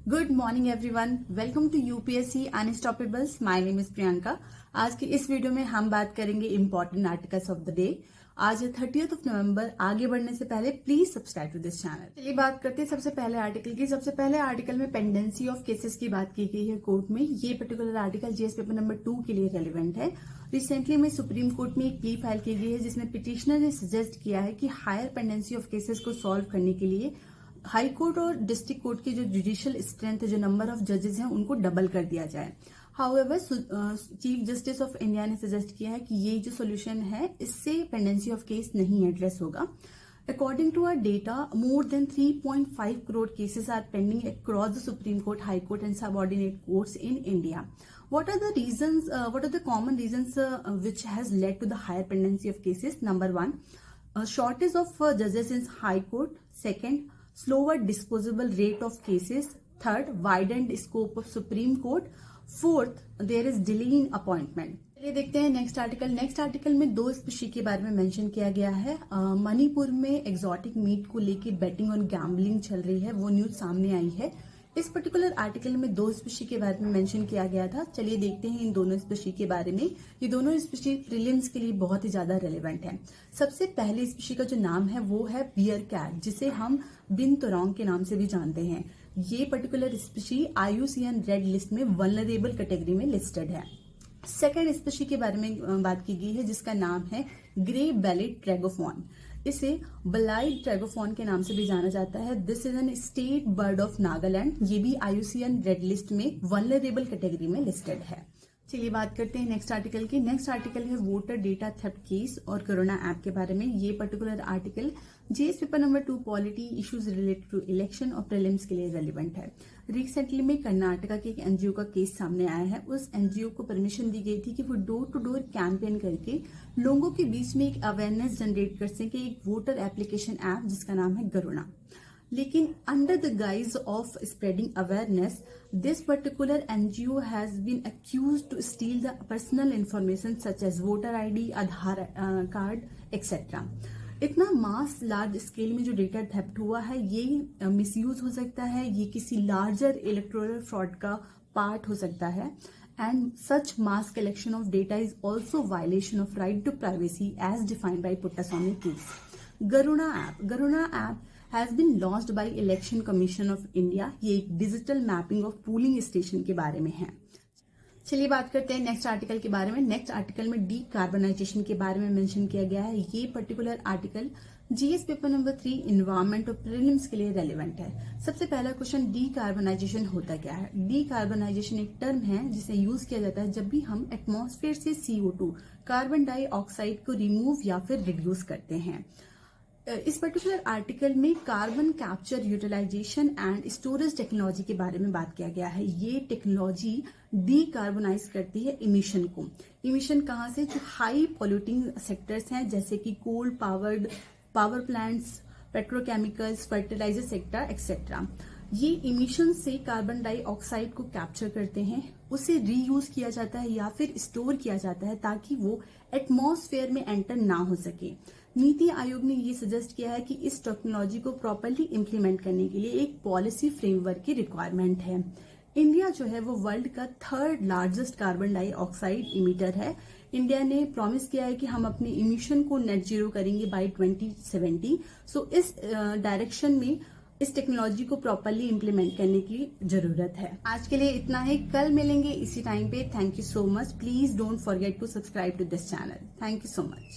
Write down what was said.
Good morning everyone, welcome to UPSC unstoppables. My name is Priyanka. आज के इस video में हम बात करेंगे important articles of the day. आज है 30th ऑफ नवंबर। आगे बढ़ने से पहले please subscribe to this channel. चलिए बात करते हैं सबसे पहले आर्टिकल की। सबसे पहले आर्टिकल में पेंडेंसी ऑफ केसेस की बात की गई है कोर्ट में। ये particular article GS paper number 2 के लिए रेलिवेंट है। रिसेंटली में सुप्रीम कोर्ट में एक प्ली फाइल की गई है जिसमें पिटिशनर ने सजेस्ट किया है कि हायर पेंडेंसी ऑफ केसेस को सॉल्व करने के लिए हाई कोर्ट और डिस्ट्रिक्ट कोर्ट की जो जुडिशियल स्ट्रेंथ है, जो नंबर ऑफ जजेस हैं, उनको डबल कर दिया जाए। However Chief Justice of India ने सजेस्ट किया है कि ये जो सोल्यूशन है इससे पेंडेंसी ऑफ केस नहीं एड्रेस होगा। According to our data, more than 3.5 crore cases are pending across the Supreme Court, high court and subordinate courts in India. What are the reasons? What are the common reasons which has led to the higher pendency of cases? Number one, shortage of judges in high court. Second, slower disposable rate of cases. Third, widened scope of Supreme Court. Fourth, there is delay in appointment. चलिए देखते हैं next article. Next article में दो species के बारे में mention किया गया है। मणिपुर में एक्सोटिक मीट को लेके बेटिंग और गैम्बलिंग चल रही है, वो न्यूज सामने आई है। इस पर्टिकुलर आर्टिकल में दो स्पीशी के बारे में मेंशन किया गया था। चलिए देखते हैं इन दोनों स्पीशी के बारे में। ये दोनों स्पीशी प्रीलिम्स के लिए बहुत ही ज्यादा रेलेवेंट है। सबसे पहले स्पीशी का जो नाम है वो है बियर कैट, जिसे हम बिन तोरंग के नाम से भी जानते हैं। ये particular species IUCN red list में वल्नरेबल कैटेगरी में लिस्टेड है। सेकेंड स्पीशी के बारे में बात की गई है जिसका नाम है ग्रे बेलिड ट्रैगोफॉन। इसे ब्लाइड ट्रैगोफॉन के नाम से भी जाना जाता है। This is an state bird of Nagaland. ये भी IUCN रेड लिस्ट में वल्नरेबल कैटेगरी में लिस्टेड है। चलिए बात करते हैं नेक्स्ट आर्टिकल की। नेक्स्ट आर्टिकल है वोटर डेटा थेफ्ट केस और कोरोना ऐप के बारे में। ये particular article GS paper number 2 polity issues related to election और प्रीलिम्स के लिए रेलिवेंट है। रिसेंटली में कर्नाटका के एक एनजीओ का केस सामने आया है। उस एनजीओ को परमिशन दी गई थी कि वो डोर टू डोर कैंपेन करके लोगों के बीच में एक अवेयरनेस जनरेट कर सके, एक वोटर एप्लीकेशन ऐप जिसका नाम है गरुणा। लेकिन under the guise of spreading awareness, this particular NGO has been accused to steal the personal information such as voter ID, Aadhaar card etcetera. इतना मास लार्ज स्केल में जो डेटा थेफ्ट हुआ है, ये मिसयूज हो सकता है, ये किसी लार्जर इलेक्टोरल फ्रॉड का पार्ट हो सकता है। And such mass collection of data is also violation of right to privacy as defined by Puttaswamy case. Garuda app has been launched by election commission of India. ये एक digital mapping of polling station के बारे में है। चलिए बात करते हैं नेक्स्ट आर्टिकल के बारे में। नेक्स्ट आर्टिकल में डीकार्बनाइजेशन के बारे में मेंशन किया गया है। ये particular article GS paper number 3 environment और प्रीलिम्स के लिए रेलिवेंट है। सबसे पहला क्वेश्चन, डीकार्बनाइजेशन होता क्या है? डीकार्बनाइजेशन एक टर्म है जिसे यूज किया जाता है जब भी हम एटमॉस्फेयर से CO2 कार्बन डाइऑक्साइड को रिमूव या फिर रिड्यूस करते हैं। इस पर्टिकुलर आर्टिकल में carbon capture, utilisation and storage technology के बारे में बात किया गया है। ये टेक्नोलॉजी डीकार्बोनाइज करती है इमिशन को। इमिशन कहाँ से? जो हाई पॉल्यूटिंग सेक्टर्स हैं जैसे कि coal powered power plants, petrochemicals, fertilizer sector etcetera. ये इमिशन से कार्बन डाइऑक्साइड को कैप्चर करते हैं, उसे रीयूज किया जाता है या फिर स्टोर किया जाता है ताकि वो एटमॉस्फेयर में एंटर ना हो सके। नीति आयोग ने ये सजेस्ट किया है कि इस टेक्नोलॉजी को प्रॉपरली इम्प्लीमेंट करने के लिए एक पॉलिसी फ्रेमवर्क की रिक्वायरमेंट है। इंडिया जो है वो वर्ल्ड का 3rd largest carbon dioxide emitter है। इंडिया ने प्रॉमिस किया है कि हम अपने इमिशन को नेट जीरो करेंगे बाय 2070। सो इस डायरेक्शन में इस टेक्नोलॉजी को प्रॉपरली इम्प्लीमेंट करने की जरूरत है। आज के लिए इतना ही, कल मिलेंगे इसी टाइम पे। Thank you so much. Please don't forget to subscribe to this channel. Thank you so much.